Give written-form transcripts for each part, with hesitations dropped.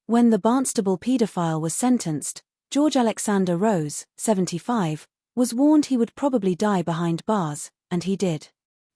When the Barnstaple Paedophile was sentenced, George Alexander Rose, 75, was warned he would probably die behind bars, and he did.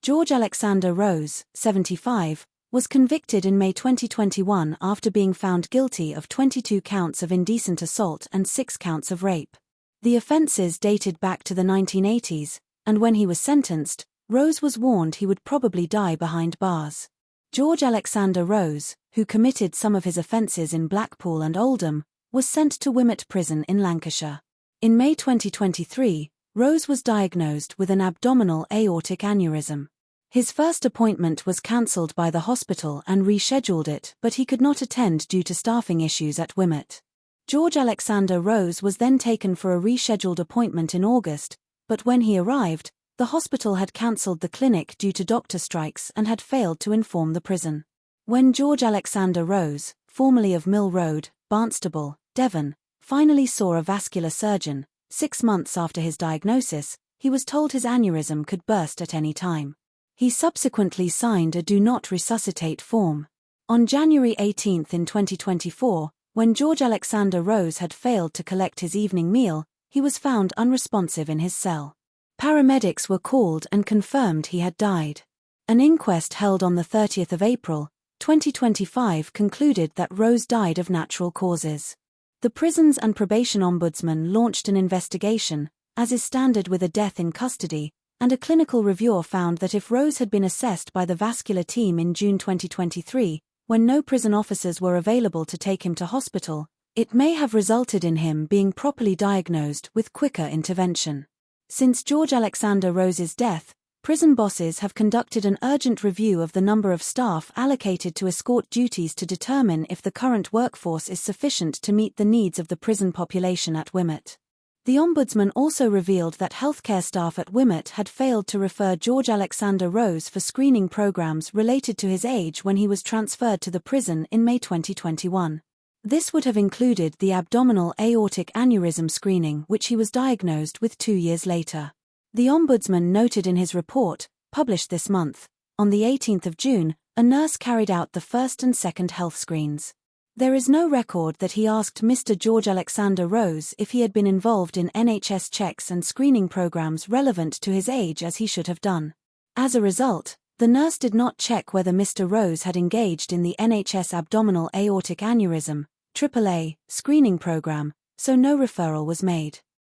George Alexander Rose, 75, was convicted in May 2021 after being found guilty of 22 counts of indecent assault and 6 counts of rape. The offences dated back to the 1980s, and when he was sentenced, Rose was warned he would probably die behind bars. George Alexander Rose, who committed some of his offences in Blackpool and Oldham, was sent to Wymott Prison in Lancashire. In May 2023, Rose was diagnosed with an abdominal aortic aneurysm. His first appointment was cancelled by the hospital and rescheduled it, but he could not attend due to staffing issues at Wymott. George Alexander Rose was then taken for a rescheduled appointment in August, but when he arrived, the hospital had cancelled the clinic due to doctor strikes and had failed to inform the prison. When George Alexander Rose, formerly of Mill Road, Barnstaple, Devon, finally saw a vascular surgeon, 6 months after his diagnosis, he was told his aneurysm could burst at any time. He subsequently signed a Do Not Resuscitate form. On January 18 in 2024, when George Alexander Rose had failed to collect his evening meal, he was found unresponsive in his cell. Paramedics were called and confirmed he had died. An inquest held on the 30th of April, 2025 concluded that Rose died of natural causes. The Prisons and Probation Ombudsman launched an investigation, as is standard with a death in custody, and a clinical reviewer found that if Rose had been assessed by the vascular team in June 2023, when no prison officers were available to take him to hospital, it may have resulted in him being properly diagnosed with quicker intervention. Since George Alexander Rose's death, prison bosses have conducted an urgent review of the number of staff allocated to escort duties to determine if the current workforce is sufficient to meet the needs of the prison population at Wymott. The Ombudsman also revealed that healthcare staff at Wymott had failed to refer George Alexander Rose for screening programs related to his age when he was transferred to the prison in May 2021. This would have included the abdominal aortic aneurysm screening, which he was diagnosed with 2 years later. The Ombudsman noted in his report, published this month, on the 18th of June, a nurse carried out the first and second health screens. There is no record that he asked Mr. George Alexander Rose if he had been involved in NHS checks and screening programs relevant to his age as he should have done. As a result, the nurse did not check whether Mr. Rose had engaged in the NHS abdominal aortic aneurysm, AAA, screening program, so no referral was made.